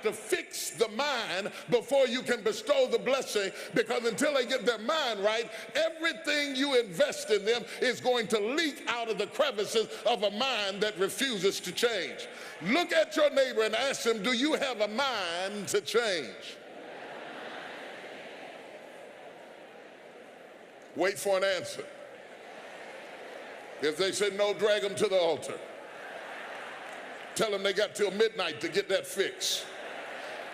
have to fix the mind before you can bestow the blessing, because until they get their mind right, everything you invest in them is going to leak out of the crevices of a mind that refuses to change. Look at your neighbor and ask him, do you have a mind to change? Wait for an answer. If they say no, drag them to the altar. Tell them they got till midnight to get that fix.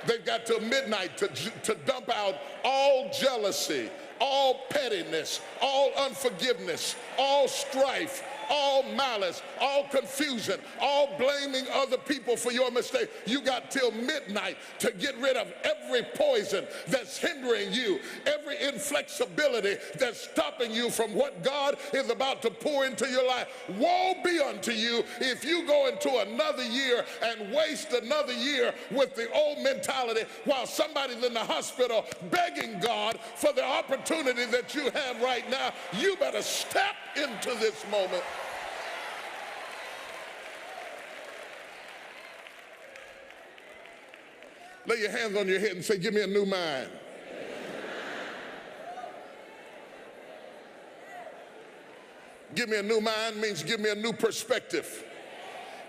They've got till midnight to dump out all jealousy, all pettiness, all unforgiveness, all strife, all malice, all confusion, all blaming other people for your mistake. You got till midnight to get rid of every poison that's hindering you, every inflexibility that's stopping you from what God is about to pour into your life. Woe be unto you if you go into another year and waste another year with the old mentality while somebody's in the hospital begging God for the opportunity that you have right now. You better step into this moment. Lay your hands on your head and say, give me a new mind. Give me a new mind means give me a new perspective.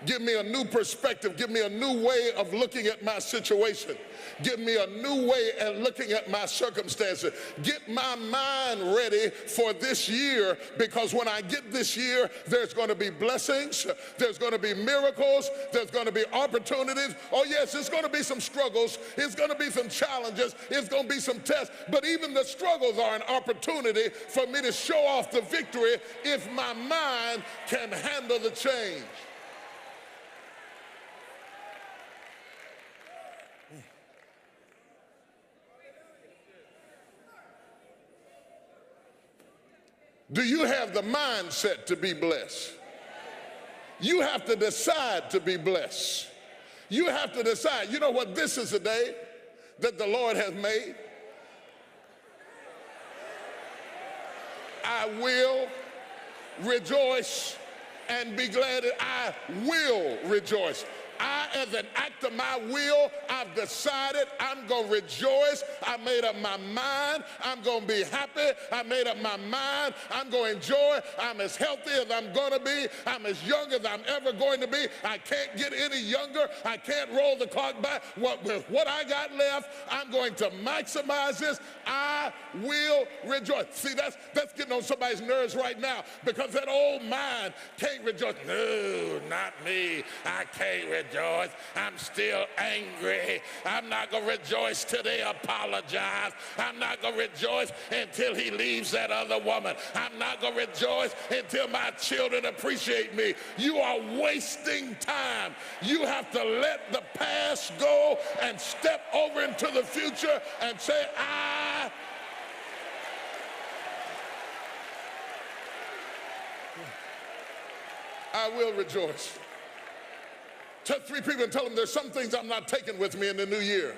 Give me a new perspective. Give me a new way of looking at my situation. Give me a new way of looking at my circumstances. Get my mind ready for this year, because when I get this year, there's going to be blessings, there's going to be miracles, there's going to be opportunities. Oh yes, it's going to be some struggles, it's going to be some challenges, it's going to be some tests, but even the struggles are an opportunity for me to show off the victory if my mind can handle the change. Do you have the mindset to be blessed? You have to decide to be blessed. You have to decide, you know what, this is a day that the Lord has made. I will rejoice and be glad. I will rejoice. I, as an act of my will, I've decided I'm going to rejoice. I made up my mind. I'm going to be happy. I made up my mind. I'm going to enjoy. I'm as healthy as I'm going to be. I'm as young as I'm ever going to be. I can't get any younger. I can't roll the clock back. With what I got left, I'm going to maximize this. I will rejoice. See, that's getting on somebody's nerves right now, because that old mind can't rejoice. No, not me. I can't rejoice. I'm still angry. I'm not going to rejoice till they apologize. I'm not going to rejoice until he leaves that other woman. I'm not going to rejoice until my children appreciate me. You are wasting time. You have to let the past go and step over into the future and say, I will rejoice. Touch 3 people and tell them there's some things I'm not taking with me in the new year.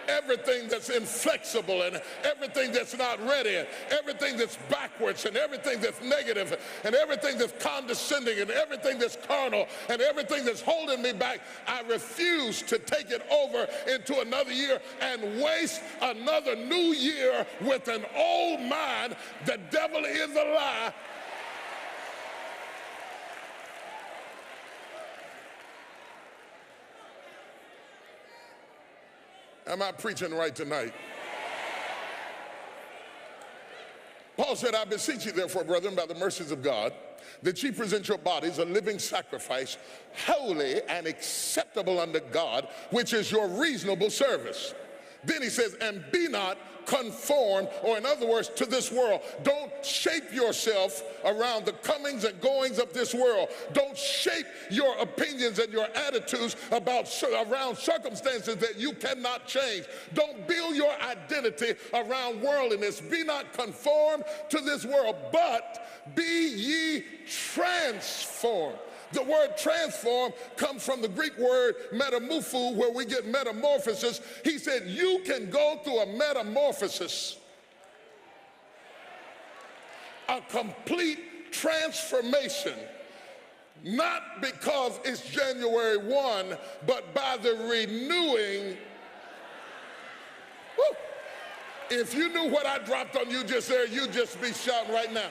Everything that's inflexible and everything that's not ready and everything that's backwards and everything that's negative and everything that's condescending and everything that's carnal and everything that's holding me back, I refuse to take it over into another year and waste another new year with an old mind. The devil is a lie. Am I preaching right tonight? Paul said, I beseech you therefore, brethren, by the mercies of God, that ye present your bodies a living sacrifice, holy and acceptable unto God, which is your reasonable service. Then he says, and be not conformed, or in other words, to this world. Don't shape yourself around the comings and goings of this world. Don't shape your opinions and your attitudes around circumstances that you cannot change. Don't build your identity around worldliness. Be not conformed to this world, but be ye transformed. The word transform comes from the Greek word metamorpho, where we get metamorphosis. He said you can go through a metamorphosis, a complete transformation, not because it's January 1, but by the renewing. Woo. If you knew what I dropped on you just there, you'd just be shouting right now.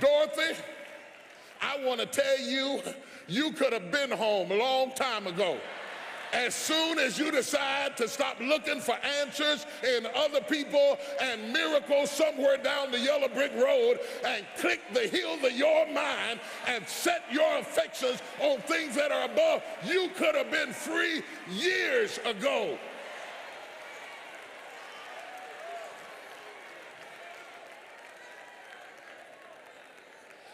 Dorothy, I want to tell you, you could have been home a long time ago. As soon as you decide to stop looking for answers in other people and miracles somewhere down the yellow brick road and click the heels of your mind and set your affections on things that are above, you could have been free years ago.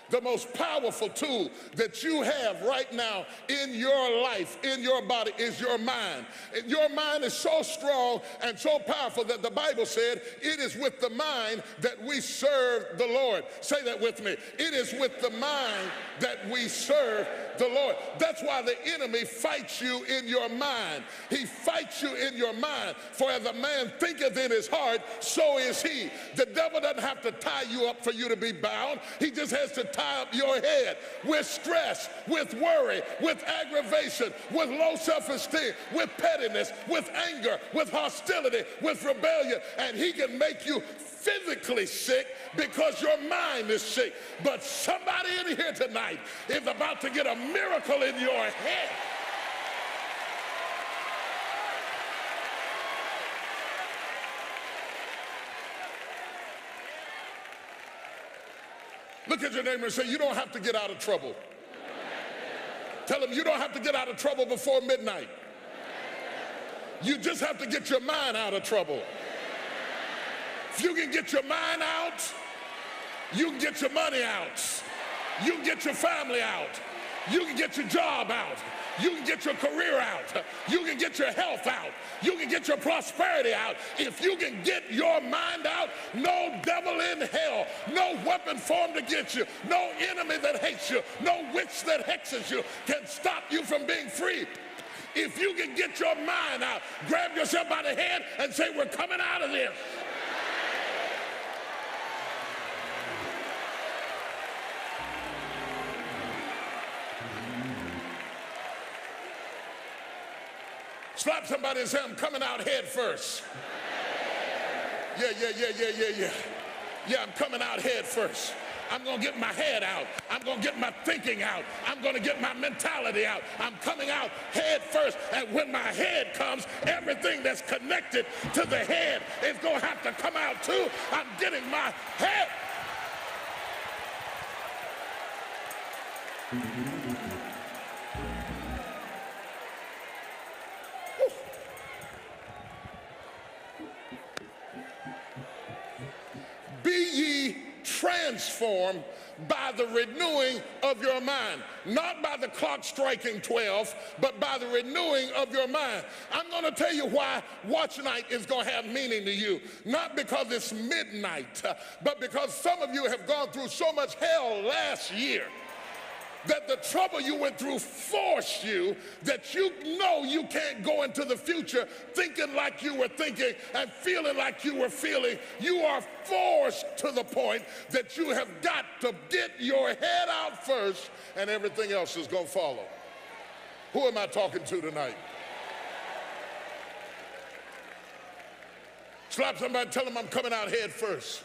The most powerful tool that you have right now in your life, in your body, is your mind. And your mind is so strong and so powerful that the Bible said it is with the mind that we serve the Lord. Say that with me. It is with the mind that we serve the Lord. That's why the enemy fights you in your mind. He fights you in your mind. For as a man thinketh in his heart, so is he. The devil doesn't have to tie you up for you to be bound. He just has to tie up your head with stress, with worry, with aggravation, with low self-esteem, with pettiness, with anger, with hostility, with rebellion, and he can make you physically sick because your mind is sick. But somebody in here tonight is about to get a miracle in your head. Look at your neighbor and say, you don't have to get out of trouble. Tell them you don't have to get out of trouble before midnight. You just have to get your mind out of trouble. If you can get your mind out, you can get your money out. You can get your family out. You can get your job out. You can get your career out. You can get your health out. You can get your prosperity out. If you can get your mind out, no devil in hell, no weapon formed against you, no enemy that hates you, no witch that hexes you can stop you from being free. If you can get your mind out, grab yourself by the hand and say, we're coming out of this. Slap somebody and say, I'm coming out head first. Yeah. Yeah, I'm coming out head first. I'm going to get my head out. I'm going to get my thinking out. I'm going to get my mentality out. I'm coming out head first. And when my head comes, everything that's connected to the head is going to have to come out too. I'm getting my head. Be ye transformed by the renewing of your mind. Not by the clock striking 12, but by the renewing of your mind. I'm going to tell you why watch night is going to have meaning to you. Not because it's midnight, but because some of you have gone through so much hell last year that the trouble you went through forced you that you know you can't go into the future thinking like you were thinking and feeling like you were feeling. You are forced to the point that you have got to get your head out first and everything else is going to follow. Who am I talking to tonight? Slap somebody, tell them I'm coming out head first.